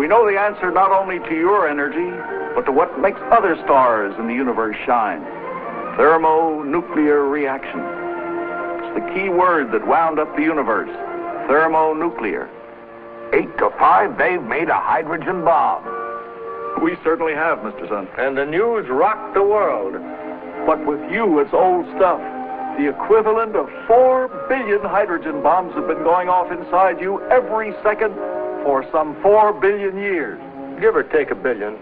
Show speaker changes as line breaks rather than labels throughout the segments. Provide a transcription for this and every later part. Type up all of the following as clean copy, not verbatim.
We know the answer not only to your energy, but to what makes other stars in the universe shine. Thermonuclear reaction. It's the key word that wound up the universe. Thermonuclear.
8 to 5, they've made a hydrogen bomb.
We certainly have, Mr. Sun.
And the news rocked the world.
But with you, it's old stuff. The equivalent of 4 billion hydrogen bombs have been going off inside you every second for some 4 billion years.
Give or take a billion.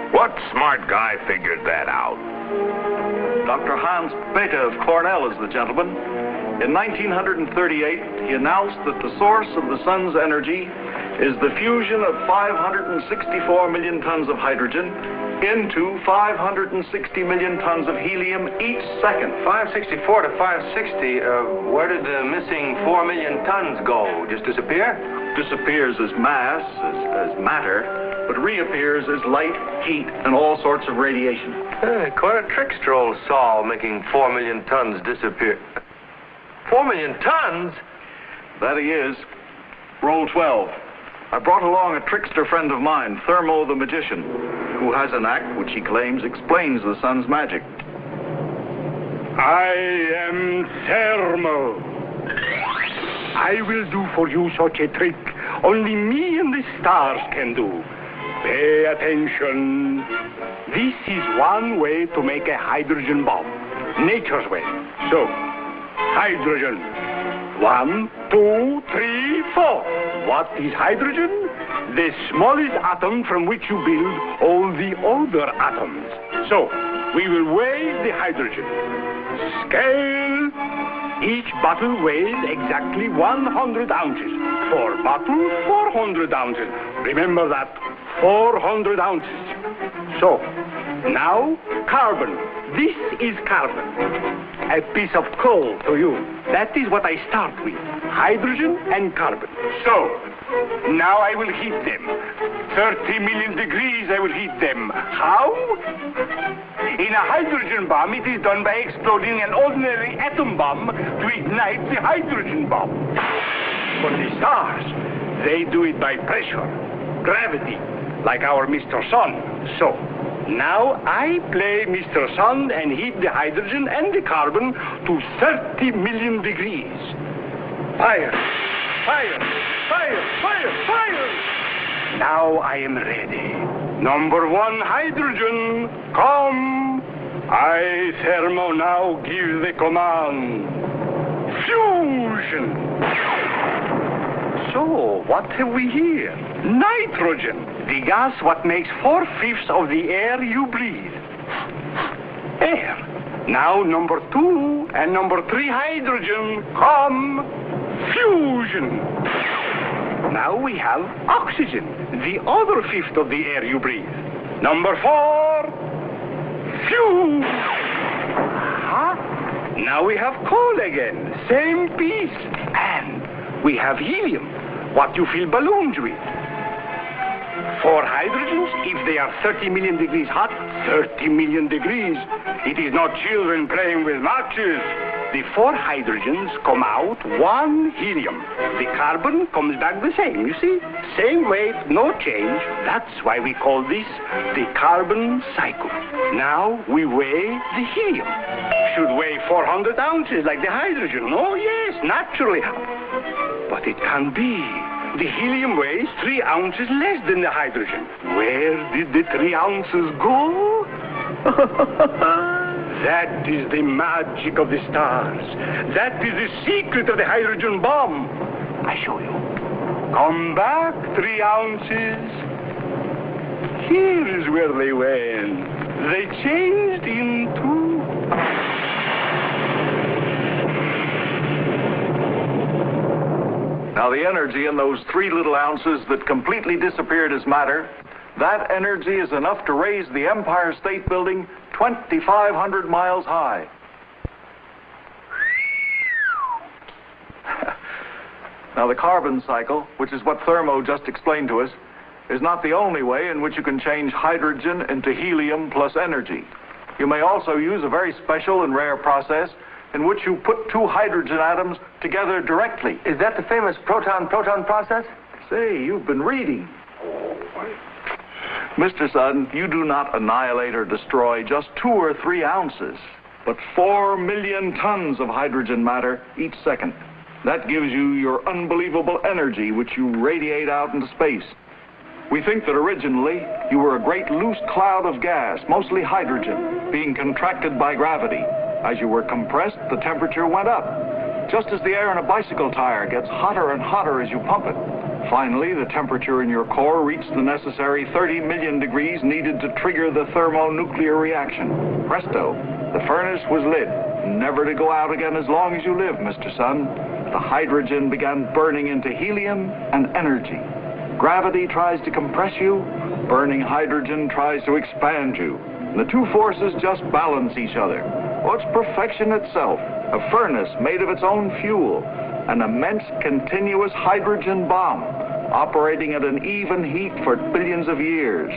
What smart guy figured that out?
Dr. Hans Bethe of Cornell is the gentleman. In 1938, he announced that the source of the sun's energy is the fusion of 564 million tons of hydrogen into 560 million tons of helium each second.
564 to 560, where did the missing 4 million tons go? Just disappear?
Disappears as mass, as matter, but reappears as light, heat, and all sorts of radiation.
Quite a trickster old Saul making 4 million tons disappear. 4 million tons?
That he is. Roll 12. I brought along a trickster friend of mine, Thermo the Magician, who has an act which he claims explains the sun's magic.
I am Thermo. I will do for you such a trick only me and the stars can do. Pay attention. This is one way to make a hydrogen bomb. Nature's way. So, hydrogen. 1, 2, 3, 4. What is hydrogen? The smallest atom from which you build all the other atoms. So, we will weigh the hydrogen. Scale. Each bottle weighs exactly 100 ounces. 4 bottles, 400 ounces. Remember that. 400 ounces. So, now, carbon. This is carbon. A piece of coal to you. That is what I start with. Hydrogen and carbon. So, now I will heat them. 30 million degrees I will heat them. How? In a hydrogen bomb, it is done by exploding an ordinary atom bomb to ignite the hydrogen bomb. For the stars, they do it by pressure, gravity, like our Mr. Sun. So, now I play Mr. Sun and heat the hydrogen and the carbon to 30 million degrees. Fire! Fire! Fire! Fire! Fire! Now I am ready. Number 1, hydrogen, come. I, Thermo, now give the command. Fusion! So, what have we here? Nitrogen. The gas what makes 4/5 of the air you breathe. Air. Now number 2 and number 3 hydrogen. Come. Fusion. Now we have oxygen, the other 1/5 of the air you breathe. Number 4. Fusion. Now we have coal again, same piece. And we have helium, what you fill balloons with. 4 hydrogens, if they are 30 million degrees hot, 30 million degrees. It is not children playing with matches. The 4 hydrogens come out 1 helium. The carbon comes back the same, you see? Same weight, no change. That's why we call this the carbon cycle. Now we weigh the helium. Should weigh 400 ounces like the hydrogen. Oh, yes, naturally. But it can't be. The helium weighs 3 ounces less than the hydrogen. Where did the 3 ounces go? That is the magic of the stars. That is the secret of the hydrogen bomb. I show you. Come back, 3 ounces. Here is where they went. They changed into...
Now, the energy in those 3 little ounces that completely disappeared as matter, that energy is enough to raise the Empire State Building 2,500 miles high. Now, the carbon cycle, which is what Thermo just explained to us, is not the only way in which you can change hydrogen into helium plus energy. You may also use a very special and rare process in which you put 2 hydrogen atoms together directly.
Is that the famous proton-proton process?
Say, you've been reading. Mr. Sun, you do not annihilate or destroy just 2 or 3 ounces, but 4 million tons of hydrogen matter each second. That gives you your unbelievable energy, which you radiate out into space. We think that originally you were a great loose cloud of gas, mostly hydrogen, being contracted by gravity. As you were compressed, the temperature went up, just as the air in a bicycle tire gets hotter and hotter as you pump it. Finally, the temperature in your core reached the necessary 30 million degrees needed to trigger the thermonuclear reaction. Presto, the furnace was lit, never to go out again as long as you live, Mr. Sun. The hydrogen began burning into helium and energy. Gravity tries to compress you, burning hydrogen tries to expand you. The 2 forces just balance each other. Oh, it's perfection itself, a furnace made of its own fuel, an immense continuous hydrogen bomb, operating at an even heat for billions of years.